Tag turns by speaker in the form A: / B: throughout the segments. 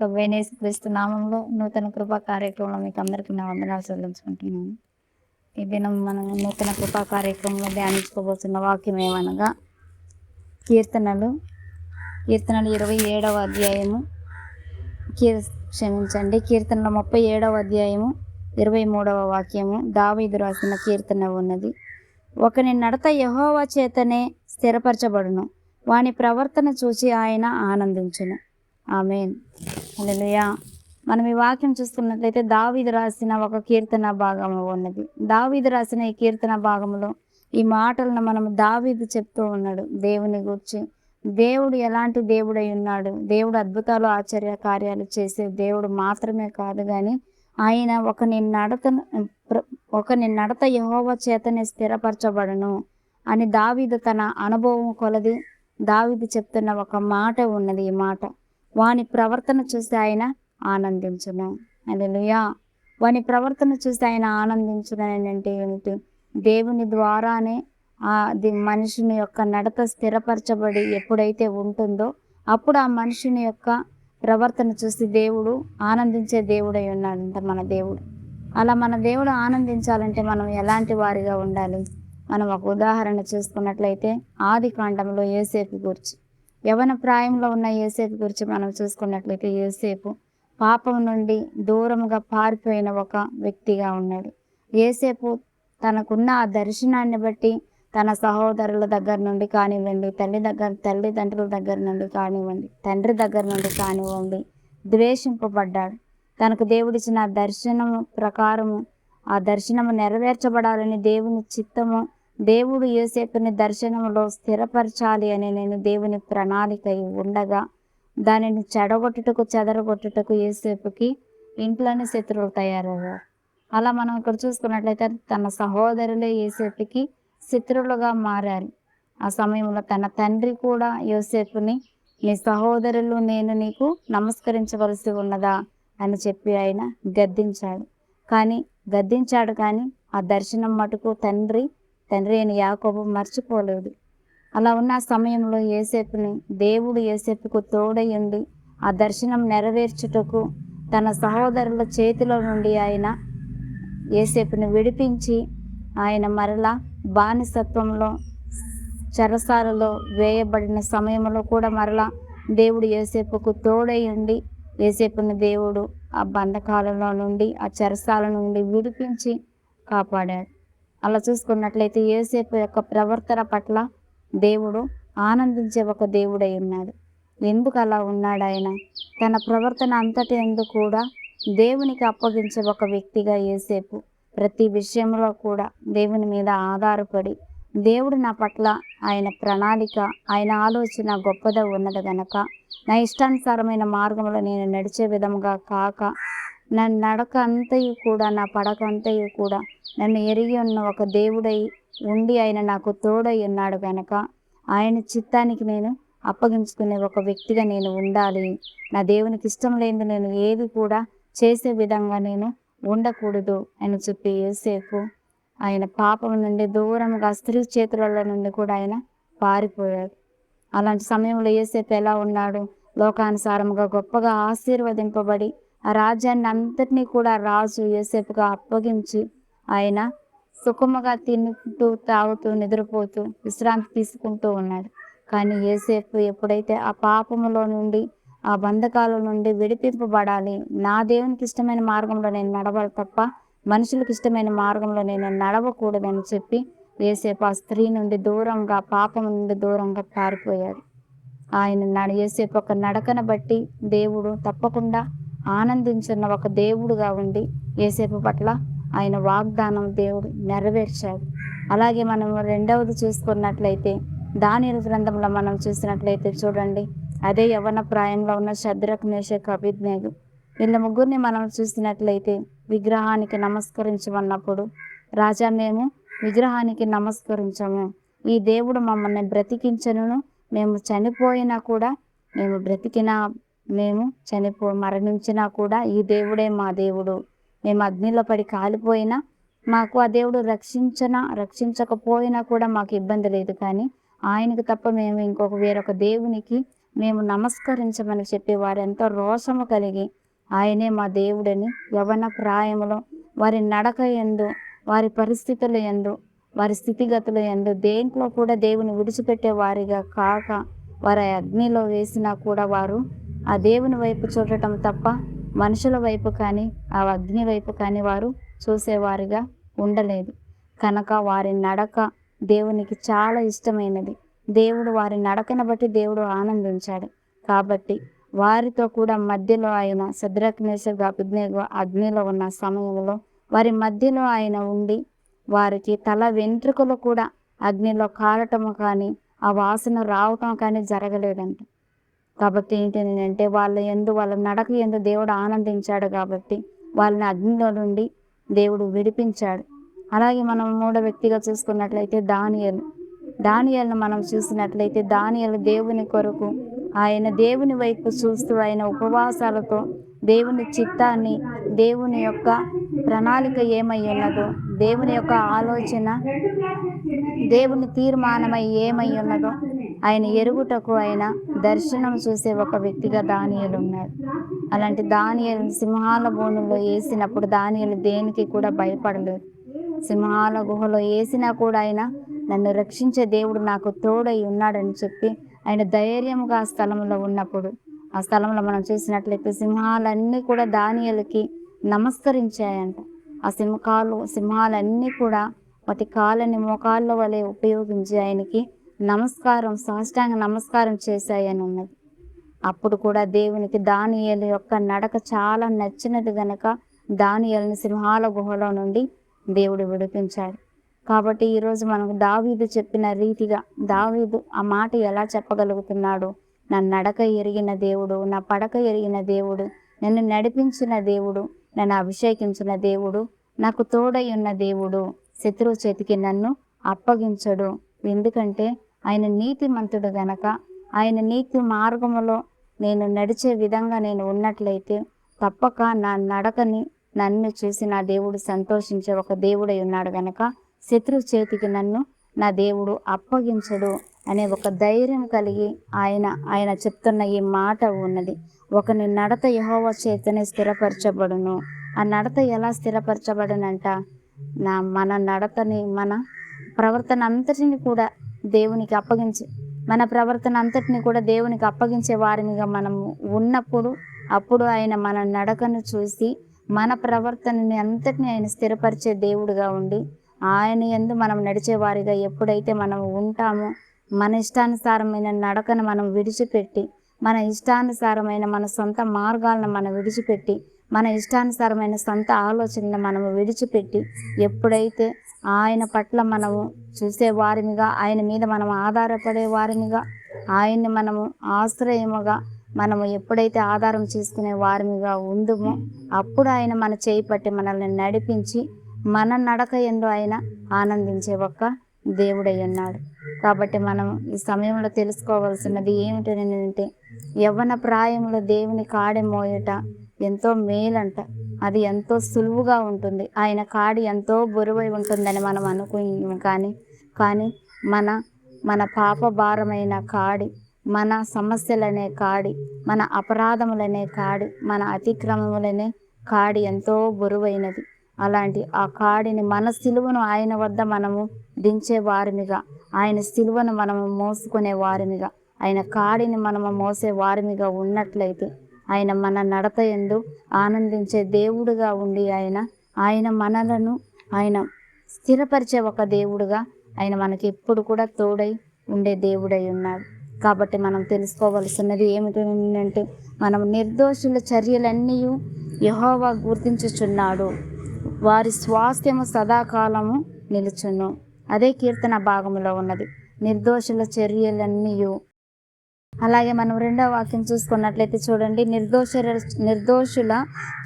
A: ప్రభు అయిన యేసుక్రీస్తు నామంలో నూతన కృపా కార్యక్రమంలో మీకు అందరికీ నా వందనాలు చెల్లించుకుంటున్నాను. ఈ దినం మనం నూతన కృపా కార్యక్రమంలో ధ్యానించుకోబోతున్న వాక్యం ఏమనగా కీర్తనలు 27వ అధ్యాయము కీర్తనల 37వ అధ్యాయము 23వ వాక్యము దావీదు రాసిన కీర్తన ఉన్నది. ఒకని నడత యెహోవా చేతనే స్థిరపరచబడును, వాని ప్రవర్తన చూసి ఆయన ఆనందించును. ఆమేన్. హల్లెలూయా. మనం ఈ వాక్యం చూసుకున్నట్లయితే దావీదు రాసిన ఒక కీర్తన భాగము ఉన్నది. దావీదు రాసిన ఈ కీర్తన భాగంలో ఈ మాటలను మనం దావీదు చెప్తూ ఉన్నాడు దేవుని గురించి. దేవుడు ఎలాంటి దేవుడై ఉన్నాడు, దేవుడు అద్భుతాలు ఆశ్చర్య కార్యాలు చేసే దేవుడు మాత్రమే కాదు కానీ ఆయన ఒకని నడత యెహోవా చేతనే స్థిరపరచబడును అని దావీదు తన అనుభవం కొలది దావీదు చెప్తున్న ఒక మాట ఉన్నది. ఈ మాట వాని ప్రవర్తన చూసి ఆయన ఆనందించును. హల్లెలూయా. వాని ప్రవర్తన చూసి ఆయన ఆనందించును అంటే ఏమిటి? దేవుని ద్వారానే అది మనుషుని యొక్క నడత స్థిరపరచబడి ఎప్పుడైతే ఉంటుందో అప్పుడు ఆ మనుషుని యొక్క ప్రవర్తన చూసి దేవుడు ఆనందించే దేవుడై ఉన్నాడంట మన దేవుడు. అలా మన దేవుడు ఆనందించాలంటే మనం ఎలాంటి వారిగా ఉండాలి? మనం ఒక ఉదాహరణ చూసుకున్నట్లయితే ఆది కాండంలో యోసేపు గురించి, యవన ప్రాయంలో ఉన్న యోసేపు గురించి మనం చూసుకున్నట్లయితే యోసేపు పాపం నుండి దూరంగా పారిపోయిన ఒక వ్యక్తిగా ఉన్నాడు. యోసేపు తనకున్న ఆ దర్శనాన్ని బట్టి తన సహోదరుల దగ్గర నుండి కానివ్వండి, తల్లిదండ్రుల దగ్గర నుండి కానివ్వండి, తండ్రి దగ్గర నుండి కానివ్వండి ద్వేషింపబడ్డాడు. తనకు దేవుడిచ్చిన దర్శనం ప్రకారము ఆ దర్శనము నెరవేర్చబడాలని దేవుని చిత్తము, దేవుడు యోసేపుని దర్శనంలో స్థిరపరచాలి అని నేను దేవుని ప్రణాళిక ఉండగా దానిని చెదరగొట్టుటకు యోసేపుకి ఇంట్లోనే శత్రువులు తయారయ్యారు. అలా మనం ఇక్కడ చూసుకున్నట్లయితే తన సహోదరులే యోసేపుకి శత్రువులుగా మారారు. ఆ సమయంలో తన తండ్రి కూడా యోసేపుని నీ సహోదరులు నేను నీకు నమస్కరించవలసి ఉన్నదా అని చెప్పి ఆయన గద్దించాడు. కానీ ఆ దర్శనం మటుకు తండ్రి అయిన యాకోబు మర్చిపోలేదు. అలా ఉన్న సమయంలో దేవుడు యోసేపుకు తోడై ఉండి ఆ దర్శనం నెరవేర్చుటకు తన సహోదరుల చేతిలో నుండి ఆయన యోసేపుని విడిపించి ఆయన మరలా బానిసత్వంలో చెరసాలలో వేయబడిన సమయంలో కూడా మరలా దేవుడు యోసేపుకు తోడై ఉండి యోసేపుని దేవుడు ఆ బంధకాలలో నుండి ఆ చెరసాల నుండి విడిపించి కాపాడాడు. అలా చూసుకున్నట్లయితే యోసేపు యొక్క ప్రవర్తన పట్ల దేవుడు ఆనందించే ఒక దేవుడై ఉన్నాడు. ఎందుకు అలా ఉన్నాడు? ఆయన తన ప్రవర్తన అంతటి ఎందుకు కూడా దేవునికి అప్పగించే ఒక వ్యక్తిగా యోసేపు ప్రతి విషయంలో కూడా దేవుని మీద ఆధారపడి దేవుడు నా పట్ల ఆయన ప్రణాళిక, ఆయన ఆలోచన గొప్పగా ఉన్నది గనక నా ఇష్టానుసారమైన మార్గంలో నేను నడిచే విధంగా కాక నా నడక అంతయు కూడా, నా పడక అంతయు కూడా నన్ను ఎరిగి ఉన్న ఒక దేవుడై ఉండి ఆయన నాకు తోడై ఉన్నాడు కనుక ఆయన చిత్తానికి నేను అప్పగించుకునే ఒక వ్యక్తిగా నేను ఉండాలి. నా దేవునికి ఇష్టం లేనిది నేను ఏది కూడా చేసే విధంగా నేను ఉండకూడదు అని చెప్పి యోసేపు ఆయన పాపం నుండి దూరంగా స్త్రీ చేతులలో నుండి కూడా ఆయన పారిపోయాడు. అలాంటి సమయంలో యోసేపు ఎలా ఉన్నాడు? లోకానుసారముగా గొప్పగా ఆశీర్వదింపబడి ఆ రాజ్యాన్ని అంతటినీ కూడా రాజు యోసేపుగా అప్పగించి ఆయన సుఖముగా తింటూ తాగుతూ నిద్రపోతూ విశ్రాంతి తీసుకుంటూ ఉన్నాడు. కానీ యోసేపు ఎప్పుడైతే ఆ పాపములో నుండి ఆ బంధకాల నుండి విడిపింపబడాలి, నా దేవునికి ఇష్టమైన మార్గంలో నేను నడవాలి తప్ప మనుషులకు ఇష్టమైన మార్గంలో నేను నడవకూడదని చెప్పి యోసేపు ఆ స్త్రీ నుండి దూరంగా, పాపం నుండి దూరంగా పారిపోయాడు. యోసేపు ఒక నడకను బట్టి దేవుడు తప్పకుండా ఆనందించున్న ఒక దేవుడుగా ఉండి యోసేపు పట్ల ఆయన వాగ్దానం దేవుడు నెరవేర్చాడు. అలాగే మనం రెండవది చూసుకున్నట్లయితే దానియేలు గ్రంథంలో మనం చూసినట్లయితే చూడండి, అదే యవ్వన ప్రాయంలో ఉన్న షద్రక్, మేషక్, అబేద్నెగో వీళ్ళ ముగ్గురిని మనం చూసినట్లయితే విగ్రహానికి నమస్కరించమన్నప్పుడు, రాజా మేము విగ్రహానికి నమస్కరించము, ఈ దేవుడు మమ్మల్ని బ్రతికించను, మేము చనిపోయినా కూడా మేము మరణించినా కూడా ఈ దేవుడే మా దేవుడు, మేము అగ్నిలో పడి కాలిపోయినా మాకు ఆ దేవుడు రక్షించకపోయినా కూడా మాకు ఇబ్బంది లేదు, కానీ ఆయనకు తప్ప మేము వేరొక దేవునికి మేము నమస్కరించమని చెప్పి వారు ఎంతో రోషము కలిగి ఆయనే మా దేవుడని యవన ప్రాయములో వారి నడక యందు, వారి పరిస్థితుల యందు, వారి స్థితిగతుల యందు దేంట్లో కూడా దేవుని విడిచిపెట్టే వారిగా కాక వారి అగ్నిలో వేసినా కూడా వారు ఆ దేవుని వైపు చూడటం తప్ప మనుషుల వైపు కానీ ఆ అగ్ని వైపు కానీ వారు చూసేవారిగా ఉండలేదు. కనుక వారి నడక దేవునికి చాలా ఇష్టమైనది. దేవుడు వారి నడకను బట్టి దేవుడు ఆనందించాడు. కాబట్టి వారితో కూడా మధ్యలో ఆయన శద్రక్ మేషక్ అబేద్నెగో అగ్నిలో ఉన్న సమయంలో వారి మధ్యలో ఆయన ఉండి వారికి తల వెంట్రుకలు కూడా అగ్నిలో కాలటము కానీ ఆ వాసన రావటం కానీ జరగలేదంట. కాబట్టి ఏంటంటే వాళ్ళ నడక యందు దేవుడు ఆనందించాడు కాబట్టి వాళ్ళని అగ్నిలో నుండి దేవుడు విడిపించాడు. అలాగే మనం మూడో వ్యక్తిగా చూసుకున్నట్లయితే దానియేలును మనం చూసినట్లయితే దానియేలు దేవుని కొరకు ఆయన దేవుని వైపు చూస్తూ ఆయన ఉపవాసాలతో దేవుని చిత్తాన్ని, దేవుని యొక్క ప్రణాళిక ఏమై ఉన్నదో, దేవుని యొక్క ఆలోచన, దేవుని తీర్మానమై ఏమై ఉన్నదో ఆయన ఎరుగుటకు ఆయన దర్శనం చూసే ఒక వ్యక్తిగా దానియేలు ఉన్నాడు. అలాంటి దానియేలు సింహాల బోనులో వేసినప్పుడు దానియేలు దేనికి కూడా భయపడలేదు. సింహాల గుహలో వేసినా కూడా ఆయన నన్ను రక్షించే దేవుడు నాకు తోడై ఉన్నాడని చెప్పి ఆయన ధైర్యంగా ఆ స్థలంలో ఉన్నప్పుడు, ఆ స్థలంలో మనం చూసినట్లయితే సింహాలన్నీ కూడా దానియేలుకి నమస్కరించాయంట. ఆ సింహాలన్నీ కూడా వాటి కాళ్ళని మోకాళ్ళ వలె ఉపయోగించి ఆయనకి సాష్టాంగ నమస్కారం చేశాయని ఉన్నది. అప్పుడు కూడా దేవునికి దానియేలు యొక్క నడక చాలా నచ్చినది గనక దానియేలుని సింహాల గుహలో నుండి దేవుడు విడిపించాడు. కాబట్టి ఈరోజు మనకు దావీదు చెప్పిన రీతిగా దావీదు ఆ మాట ఎలా చెప్పగలుగుతున్నాడు? నా నడక ఎరిగిన దేవుడు, నా పడక ఎరిగిన దేవుడు, నన్ను నడిపించిన దేవుడు, నన్ను అభిషేకించిన దేవుడు, నాకు తోడై ఉన్న దేవుడు శత్రువు చేతికి నన్ను అప్పగించడు. ఎందుకంటే ఆయన నీతిమంతుడు గనక ఆయన నీతి మార్గములో నేను నడిచే విధంగా నేను ఉన్నట్లయితే తప్పక నా నడకని నన్ను చూసి నా దేవుడు సంతోషించే ఒక దేవుడై ఉన్నాడు గనక శత్రువు చేతికి నన్ను నా దేవుడు అప్పగించడు అనే ఒక ధైర్యం కలిగి ఆయన చెప్తున్న ఈ మాట ఉన్నది. ఒకని నడత యెహోవా చేతనే స్థిరపరచబడును. ఆ నడత ఎలా స్థిరపరచబడునంట? మన నడతని, మన ప్రవర్తన అంతటిని కూడా దేవునికి అప్పగించి, మన ప్రవర్తన అంతటిని కూడా దేవునికి అప్పగించే వారినిగా మనము ఉన్నప్పుడు అప్పుడు ఆయన మన నడకను చూసి మన ప్రవర్తనని అంతటిని ఆయన స్థిరపరిచే దేవుడుగా ఉండి ఆయన యందు మనం నడిచే వారిగా ఎప్పుడైతే మనం ఉంటామో, మన ఇష్టానుసారమైన నడకను మనం విడిచిపెట్టి, మన ఇష్టానుసారమైన మన సొంత మార్గాలను మనం విడిచిపెట్టి, మన ఇష్టానుసారమైన సొంత ఆలోచనలు మనము విడిచిపెట్టి ఎప్పుడైతే ఆయన పట్ల మనము చూసే వారినిగా, ఆయన మీద మనం ఆధారపడే వారినిగా, ఆయన్ని మనము ఆశ్రయముగా మనము ఎప్పుడైతే ఆధారం చేసుకునే వారినిగా ఉందుమో అప్పుడు ఆయన మన చేయి పట్టి మనల్ని నడిపించి మన నడక యందు ఆయన ఆనందించే ఒక్క దేవుడై ఉన్నాడు. కాబట్టి మనం ఈ సమయంలో తెలుసుకోవాల్సినది ఏమిటంటే యవ్వన ప్రాయంలో దేవుని కాడి మోయట ఎంతో మేలంట. అది ఎంతో సులువుగా ఉంటుంది. ఆయన కాడి ఎంతో బరువై ఉంటుందని మనం అనుకున్నాం. కానీ మన పాప భారమైన కాడి, మన సమస్యలనే కాడి, మన అపరాధములనే కాడి, మన అతిక్రమములనే కాడి ఎంతో బరువైనది. అలాంటి ఆ కాడిని, మన సిలువను ఆయన వద్ద మనము దించే వారినిగా, ఆయన సిలువను మనము మోసుకునే వారినిగా, ఆయన కాడిని మనము మోసే వారినిగా ఉన్నట్లయితే ఆయన మన నడత యందు ఆనందించే దేవుడుగా ఉండి ఆయన మనలను ఆయన స్థిరపరిచే ఒక దేవుడుగా ఆయన మనకి ఎప్పుడు కూడా తోడై ఉండే దేవుడై ఉన్నాడు. కాబట్టి మనం తెలుసుకోవలసినది ఏమిటంటే మనం నిర్దోషుల చర్యలన్నీ యెహోవా గుర్తించుచున్నాడు, వారి స్వాస్థ్యము సదాకాలము నిలుచును. అదే కీర్తన భాగంలో ఉన్నది, నిర్దోషుల చర్యలన్నీ. అలాగే మనం రెండవ వాక్యం చూసుకున్నట్లయితే చూడండి, నిర్దోషుల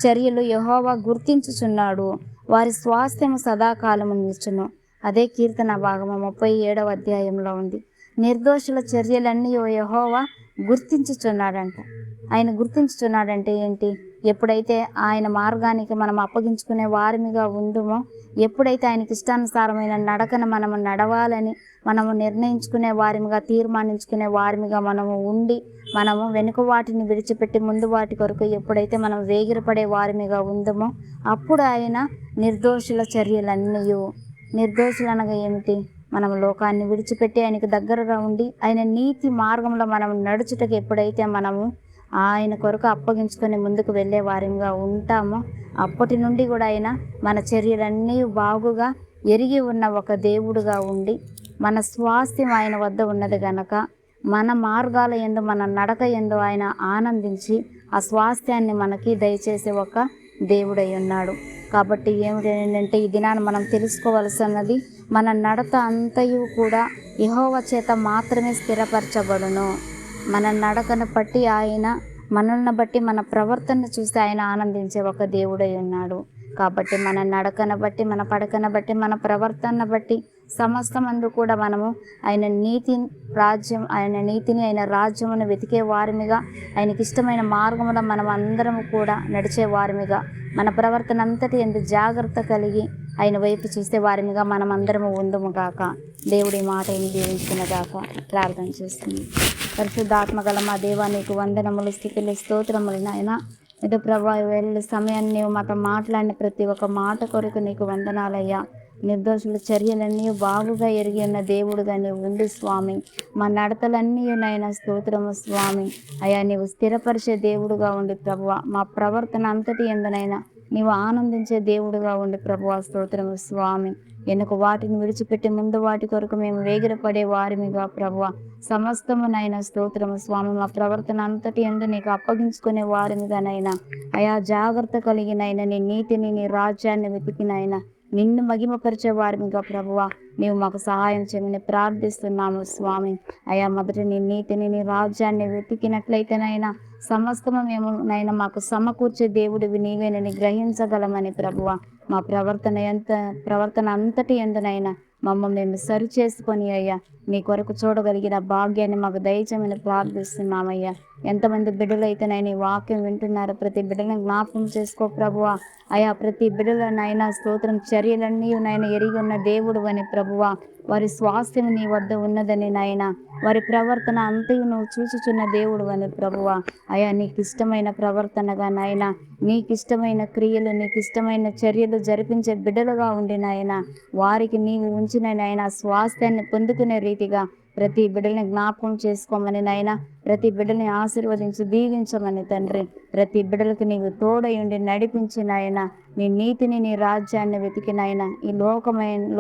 A: చర్యలు యెహోవా గుర్తించుచున్నాడు, వారి స్వాస్థ్యము సదాకాలము నిలుచును. అదే కీర్తన భాగము 37వ అధ్యాయంలో ఉంది. నిర్దోషుల చర్యలన్నీ యెహోవా గుర్తించుచున్నాడంట. ఆయన గుర్తించుచున్నాడంటే ఏంటి? ఎప్పుడైతే ఆయన మార్గానికి మనం అప్పగించుకునే వారిమిగా ఉండుమో, ఎప్పుడైతే ఆయనకి ఇష్టానుసారమైన నడకను మనము నడవాలని మనము నిర్ణయించుకునే వారిమిగా, తీర్మానించుకునే వారిమిగా మనము ఉండి, మనము వెనుక వాటిని విడిచిపెట్టి ముందు వాటి కొరకు ఎప్పుడైతే మనం వేగిరపడే వారిమిగా ఉందమో, అప్పుడు ఆయన నిర్దోషుల చర్యలన్నీ, నిర్దోషులు అనగా ఏమిటి? మనం లోకాన్ని విడిచిపెట్టి ఆయనకు దగ్గరగా ఉండి ఆయన నీతి మార్గంలో మనం నడుచుటకు ఎప్పుడైతే మనము ఆయన కొరకు అప్పగించుకొని ముందుకు వెళ్ళే వారిగా ఉంటామో, అప్పటి నుండి కూడా ఆయన మన చర్యలన్నీ బాగుగా ఎరిగి ఉన్న ఒక దేవుడుగా ఉండి, మన స్వాస్థ్యం ఆయన వద్ద ఉన్నది గనక మన మార్గాల యందు, మన నడక యందు ఆయన ఆనందించి ఆ స్వాస్థ్యాన్ని మనకి దయచేసే ఒక దేవుడై ఉన్నాడు. కాబట్టి ఏమిటంటే ఈ దినాన్ని మనం తెలుసుకోవలసినది, మన నడత అంతయు కూడా యెహోవా చేత మాత్రమే స్థిరపరచబడును. మన నడకను బట్టి ఆయన, మనల్ని బట్టి, మన ప్రవర్తన చూస్తే ఆయన ఆనందించే ఒక దేవుడై ఉన్నాడు. కాబట్టి మన నడకను బట్టి, మన పడకను బట్టి, మన ప్రవర్తన బట్టి సమస్తమందు కూడా మనము ఆయన నీతిని ఆయన రాజ్యమును వెతికే వారిమిగా, ఆయనకి ఇష్టమైన మార్గంలో మనం అందరం కూడా నడిచే వారిమిగా, మన ప్రవర్తన అంతటి ఎందు జాగ్రత్త కలిగి ఆయన వైపు చూసే వారిమిగా మనం అందరము ఉందుము గాక. దేవుడి మాటని దీవించిన గాక. ప్రార్థన చేస్తుంది. పరిశుద్ధాత్మ గల మా దేవా, నీకు వందనములు, స్తుతులు, స్తోత్రములు నాయన. ఇది ప్రభా, వెళ్ళే సమయాన్ని నీవు మాతో మాట్లాడిన ప్రతి ఒక్క మాట కొరకు నీకు వందనాలయ్యా. నిర్దోషుల చర్యలన్నీ బాగుగా ఎరిగి ఉన్న దేవుడుగా నీవు ఉండి స్వామి. మా నడతలన్నీ నాయన స్తోత్రము స్వామి. అయ్యా, నీవు స్థిరపరిచే దేవుడుగా ఉండి ప్రభువా, మా ప్రవర్తన అంతటి ఎందునైనా నీవు ఆనందించే దేవుడుగా ఉండి ప్రభువా స్తోత్రము స్వామి. వెనుక వాటిని విడిచిపెట్టి ముందు వాటి కొరకు మేము వేగిరపడే వారిమిగా ప్రభువా సమస్తమునైనా స్తోత్రము స్వామి. మా ప్రవర్తన అంతటి యందు నీకు అప్పగించుకునే వారిమిగానైనా అయా జాగ్రత్త కలిగినైనా నీ నీతిని, నీ రాజ్యాన్ని వెతికినైనా నిన్ను మహిమపరిచే వారిమిగా ప్రభువా నీవు మాకు సహాయం చేయమని ప్రార్థిస్తున్నాము స్వామి. అయా మొదట నీ నీతిని, నీ రాజ్యాన్ని వెతికినట్లయితేనైనా సమస్తము మేము నైనా మాకు సమకూర్చే దేవుడివి నీవేనని గ్రహించగలమని ప్రభువా మా ప్రవర్తన అంతటి ఎందునైనా మమ్మల్ని మేము సరి చేసుకొని అయ్యా నీ కొరకు చూడగలిగిన భాగ్యాన్ని మాకు దయచేయమని ప్రార్థిస్తున్నామయ్యా. ఎంతమంది బిడ్డలైతేనైనా ఈ వాక్యం వింటున్నారో ప్రతి బిడ్డలను జ్ఞాపకం చేసుకో ప్రభువా. అయా ప్రతి బిడ్డలనైనా స్తోత్రం చర్యలన్నీ నైనా ఎరిగి ఉన్న దేవుడు అని ప్రభువా, వారి స్వాస్థ్యం నీ వద్ద ఉన్నదని నాయన, వారి ప్రవర్తన అంతయు నువ్వు చూచుచున్న దేవుడు అని ప్రభువా. అయా నీకు ఇష్టమైన ప్రవర్తనగా నాయన, నీకు ఇష్టమైన క్రియలు, నీకు ఇష్టమైన చర్యలు జరిపించే బిడ్డలుగా ఉండి నాయన, వారికి నీవు ఉంచిన నాయన స్వాస్థ్యాన్ని పొందుకునే రీతిగా ప్రతి బిడ్డల్ని జ్ఞాపకం చేసుకోమని నాయన, ప్రతి బిడ్డల్ని ఆశీర్వదించి దీవించమని తండ్రి, ప్రతి బిడ్డలకు నీవు తోడై ఉండి నడిపించి నాయన, నీ నీతిని, నీ రాజ్యాన్ని వెతికి నాయన, ఈ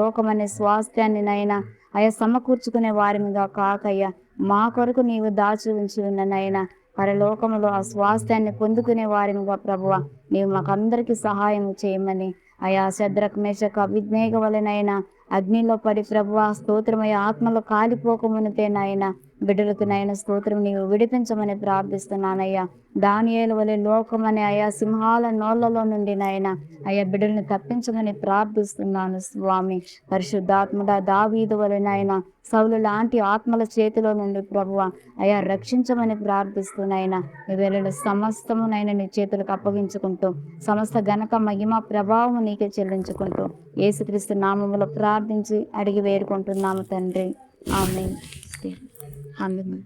A: లోకమనే స్వాస్థ్యాన్ని నాయన అయా సమకూర్చుకునే వారిగా కాకయ్యా మా కొరకు నీవు దాచి ఉంచి ఉన్న నాయన పరలోకములో ఆ స్వాస్థ్యాన్ని పొందుకునే వారిగా ప్రభువ నీవు మాకందరికీ సహాయం చేయమని, అయా శద్రక్ మేషక్ అబేద్నెగో వలెనైనా అగ్నిలో పడి ప్రభువా స్తోత్రమయ్య ఆత్మలో కాలిపోకమునిపే నాయన బిడ్డలకు నాయన స్తోత్రం నీవు విడిపించమని ప్రార్థిస్తున్నానయ్యా. దానియేలు వలె లోకమనే అయా సింహాల నోళ్లలో నుండి నాయన అయా బిడ్డలను తప్పించమని ప్రార్థిస్తున్నాను స్వామి. పరిశుద్ధాత్ముడ దావీదు వలె నాయన సౌలు లాంటి ఆత్మల చేతిలో నుండి ప్రభువ అయా రక్షించమని ప్రార్థిస్తున్నాయన. ఈ వేళలో సమస్తమునైనా నీ చేతులకు అప్పగించుకుంటూ సమస్త ఘనక మహిమ ప్రభావం నీకే చెల్లించుకుంటూ యేసుక్రీస్తు నామములో ప్రార్థించి అడిగి వేడుకుంటున్నాము తండ్రి. ఆమేన్. ఆమేన్.